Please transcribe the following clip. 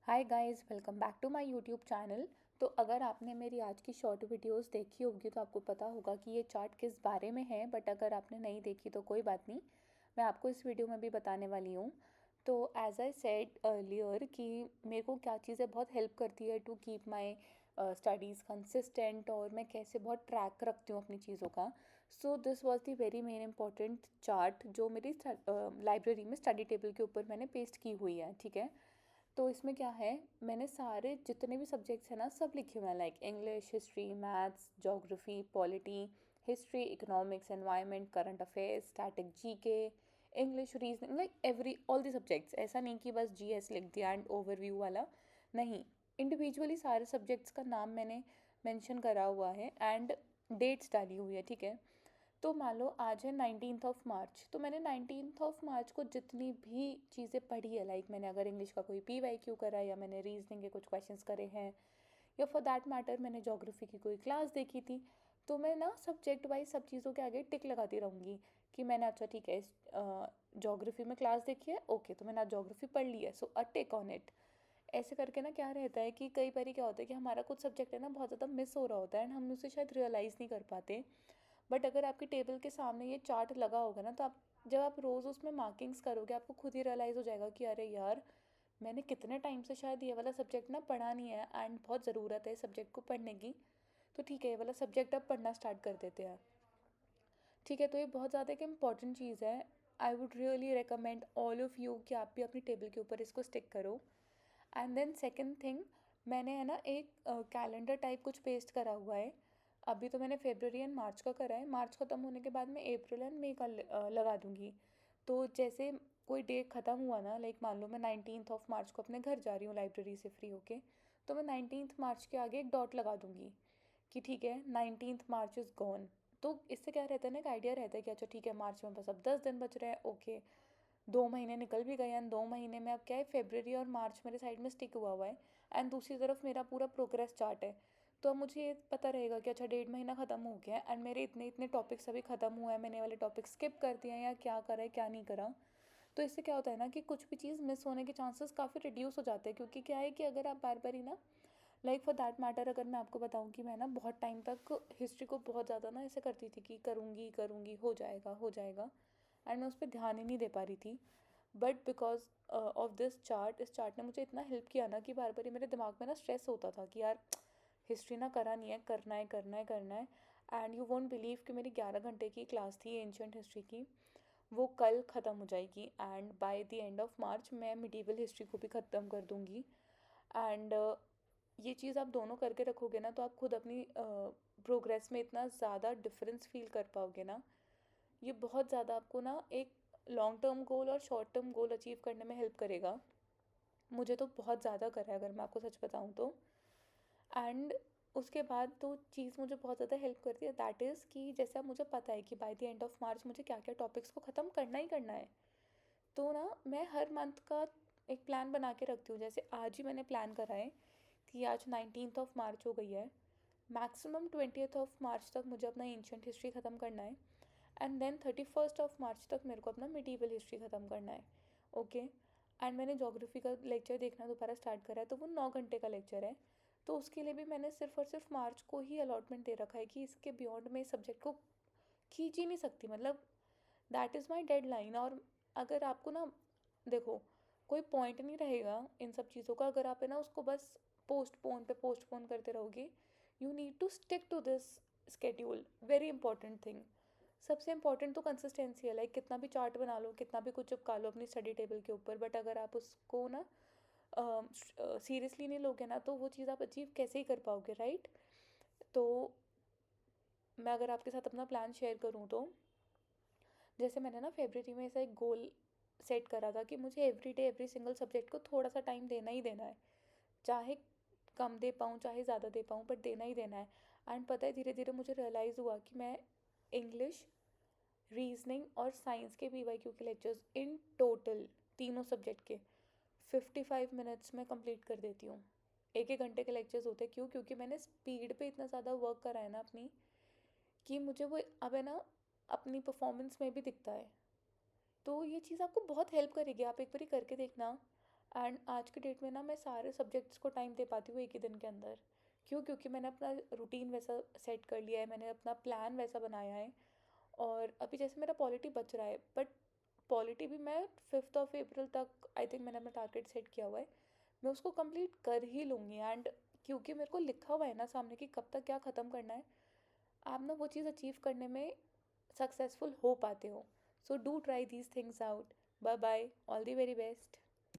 Hi guys, welcome back to my YouTube channel. तो अगर आपने मेरी आज की शॉर्ट वीडियोस देखी होगी तो आपको पता होगा कि ये चार्ट किस बारे में है। बट अगर आपने नहीं देखी तो कोई बात नहीं, मैं आपको इस वीडियो में भी बताने वाली हूँ। तो एज आई सेड अर्लियर कि मेरे को क्या चीज़ें बहुत हेल्प करती है to keep my studies consistent, और मैं कैसे बहुत ट्रैक रखती हूँ अपनी चीज़ों का। So this was the very main important chart जो मेरी लाइब्रेरी में स्टडी टेबल के ऊपर मैंने पेस्ट की हुई है। ठीक है, तो इसमें क्या है, मैंने सारे जितने भी सब्जेक्ट्स हैं ना सब लिखे हुए हैं, like English, history, maths, geography, polity, history, economics, environment, current affairs, static, GK, English, reasoning, like every all the subjects. ऐसा नहीं कि बस जीएस लिख दिया एंड ओवरव्यू वाला, नहीं, इंडिविजुअली सारे सब्जेक्ट्स का नाम मैंने मेंशन करा हुआ है एंड डेट्स डाली हुई है। ठीक है, तो मान लो आज है 19 मार्च, तो मैंने 19 मार्च को जितनी भी चीज़ें पढ़ी है, लाइक मैंने अगर इंग्लिश का कोई PYQ करा, या मैंने रीजनिंग के कुछ क्वेश्चंस करे हैं, या फॉर दैट मैटर मैंने ज्योग्राफी की कोई क्लास देखी थी, तो मैं ना सब्जेक्ट वाइज सब चीज़ों के आगे टिक लगाती रहूँगी कि मैंने अच्छा ठीक है ज्योग्राफी में क्लास देखी है, ओके, तो मैंने आज ज्योग्राफी पढ़ ली है, सो अ टिक ऑन इट। ऐसे करके ना क्या रहता है कि कई बार क्या होता है कि हमारा कुछ सब्जेक्ट है ना बहुत ज़्यादा मिस हो रहा होता है एंड हम उसे शायद रियलाइज़ नहीं कर पाते। बट अगर आपकी टेबल के सामने ये चार्ट लगा होगा ना, तो आप जब आप रोज़ उसमें मार्किंग्स करोगे आपको खुद ही रियलाइज़ हो जाएगा कि अरे यार, मैंने कितने टाइम से शायद ये वाला सब्जेक्ट ना पढ़ा नहीं है एंड बहुत ज़रूरत है इस सब्जेक्ट को पढ़ने की। तो ठीक है, ये वाला सब्जेक्ट अब पढ़ना स्टार्ट कर देते हैं। ठीक है, तो ये बहुत ज़्यादा एक इम्पॉर्टेंट चीज़ है। I would really recommend all of you कि आप भी अपनी टेबल के ऊपर इसको स्टिक करो। एंड देन सेकेंड थिंग, मैंने है ना एक कैलेंडर टाइप कुछ पेस्ट करा हुआ है। अभी तो मैंने फेबररी एंड मार्च का करा है, मार्च ख़त्म होने के बाद मैं अप्रैल एंड मई का लगा दूँगी। तो जैसे कोई डे ख़त्म हुआ ना, लाइक मान लो मैं 19 मार्च को अपने घर जा रही हूँ लाइब्रेरी से फ्री होके, तो मैं 19 मार्च के आगे एक डॉट लगा दूँगी कि ठीक है 19 मार्च इज़ गॉन। तो इससे क्या रहता है ना, एक आइडिया रहता है कि अच्छा ठीक है, मार्च में बस अब 10 दिन बच रहे हैं, ओके, 2 महीने निकल भी गए एंड 2 महीने में अब क्या है, फेबररी और मार्च मेरे साइड में स्टिक हुआ हुआ है एंड दूसरी तरफ मेरा पूरा प्रोग्रेस चार्ट है। तो अब मुझे ये पता रहेगा कि अच्छा 1.5 महीना ख़त्म हो गया है एंड मेरे इतने इतने टॉपिक्स अभी ख़त्म हुए हैं, मैंने वाले टॉपिक स्किप कर दिए हैं या क्या करा है क्या नहीं करा। तो इससे क्या होता है ना कि कुछ भी चीज़ मिस होने के चांसेस काफ़ी रिड्यूस हो जाते हैं, क्योंकि क्या है कि अगर आप बार बार ही ना, लाइक फॉर दैट मैटर अगर मैं आपको बताऊं कि मैं ना बहुत टाइम तक हिस्ट्री को बहुत ज़्यादा ना ऐसे करती थी कि करूँगी करूँगी, हो जाएगा हो जाएगा, एंड मैं उस पर ध्यान ही नहीं दे पा रही थी। But because of this chart, इस चार्ट ने मुझे इतना हेल्प किया ना कि बार बार ही मेरे दिमाग में ना स्ट्रेस होता था कि यार हिस्ट्री ना करा नहीं है, करना है करना है करना है। एंड यू वोंट बिलीव कि मेरी 11 घंटे की क्लास थी एंशंट हिस्ट्री की, वो कल ख़त्म हो जाएगी and by the end of March मैं मिडीवल हिस्ट्री को भी ख़त्म कर दूँगी। एंड ये चीज़ आप दोनों करके रखोगे ना, तो आप खुद अपनी प्रोग्रेस में इतना ज़्यादा डिफरेंस फील कर पाओगे ना। ये बहुत ज़्यादा आपको ना एक लॉन्ग टर्म गोल और शॉर्ट टर्म गोल अचीव करने में हेल्प करेगा। मुझे तो बहुत ज़्यादा करा है अगर मैं आपको सच बताऊँ तो। एंड उसके बाद तो चीज़ मुझे बहुत ज़्यादा हेल्प करती है, दैट इज़ कि जैसे अब मुझे पता है कि by the end of March मुझे क्या क्या टॉपिक्स को ख़त्म करना ही करना है। तो ना मैं हर मंथ का एक प्लान बना के रखती हूँ। जैसे आज ही मैंने प्लान करा है कि आज 19 मार्च हो गई है, मैक्सिमम 20 मार्च तक मुझे अपना एंशंट हिस्ट्री ख़त्म करना है एंड देन 31 मार्च तक मेरे को अपना मिडीवल हिस्ट्री ख़त्म करना है। ओके, एंड मैंने ज्योग्राफी का लेक्चर देखना दोबारा स्टार्ट करा है, तो वो 9 घंटे का लेक्चर है। तो उसके लिए भी मैंने सिर्फ और सिर्फ मार्च को ही अलॉटमेंट दे रखा है कि इसके बियॉन्ड मैं इस सब्जेक्ट को खींच ही नहीं सकती, मतलब दैट इज़ माई डेडलाइन। और अगर आपको ना, देखो, कोई पॉइंट नहीं रहेगा इन सब चीज़ों का अगर आप है ना उसको बस पोस्टपोन करते रहोगे। You need to stick to this schedule, very important thing. सबसे इंपॉर्टेंट तो कंसिस्टेंसी है, लाइक कितना भी चार्ट बना लो, कितना भी कुछ चिपका लो अपनी स्टडी टेबल के ऊपर, बट अगर आप उसको ना सीरियसली नहीं लोगे ना, तो वो चीज़ आप अचीव कैसे ही कर पाओगे, राइट। तो मैं अगर आपके साथ अपना प्लान शेयर करूँ तो जैसे मैंने ना फेबररी में ऐसा एक गोल सेट करा था कि मुझे every day every single subject को थोड़ा सा टाइम देना ही देना है, चाहे कम दे पाऊँ चाहे ज़्यादा दे पाऊँ, बट देना ही देना है। एंड पता है धीरे धीरे मुझे रियलाइज़ हुआ कि मैं इंग्लिश, रीजनिंग और साइंस के PYQ के लेक्चर्स इन टोटल तीनों सब्जेक्ट के 55 मिनट्स में कंप्लीट कर देती हूँ। 1 1 घंटे के लेक्चर्स होते हैं, क्यों? क्योंकि मैंने स्पीड पे इतना ज़्यादा वर्क करा है ना अपनी, कि मुझे वो अब है ना अपनी परफॉर्मेंस में भी दिखता है। तो ये चीज़ आपको बहुत हेल्प करेगी, आप एक बारी करके देखना। एंड आज की डेट में ना मैं सारे सब्जेक्ट्स को टाइम दे पाती हूँ एक ही दिन के अंदर। क्यों? क्योंकि मैंने अपना रूटीन वैसा सेट कर लिया है, मैंने अपना प्लान वैसा बनाया है। और अभी जैसे मेरा पॉलिटी बच रहा है, बट पॉलिटी भी मैं 5 अप्रैल तक आई थिंक मैंने अपना टारगेट सेट किया हुआ है, मैं उसको कंप्लीट कर ही लूँगी। एंड क्योंकि मेरे को लिखा हुआ है ना सामने कि कब तक क्या ख़त्म करना है, आप ना वो चीज़ अचीव करने में सक्सेसफुल हो पाते हो। So do try these things out. Bye bye, all the very best.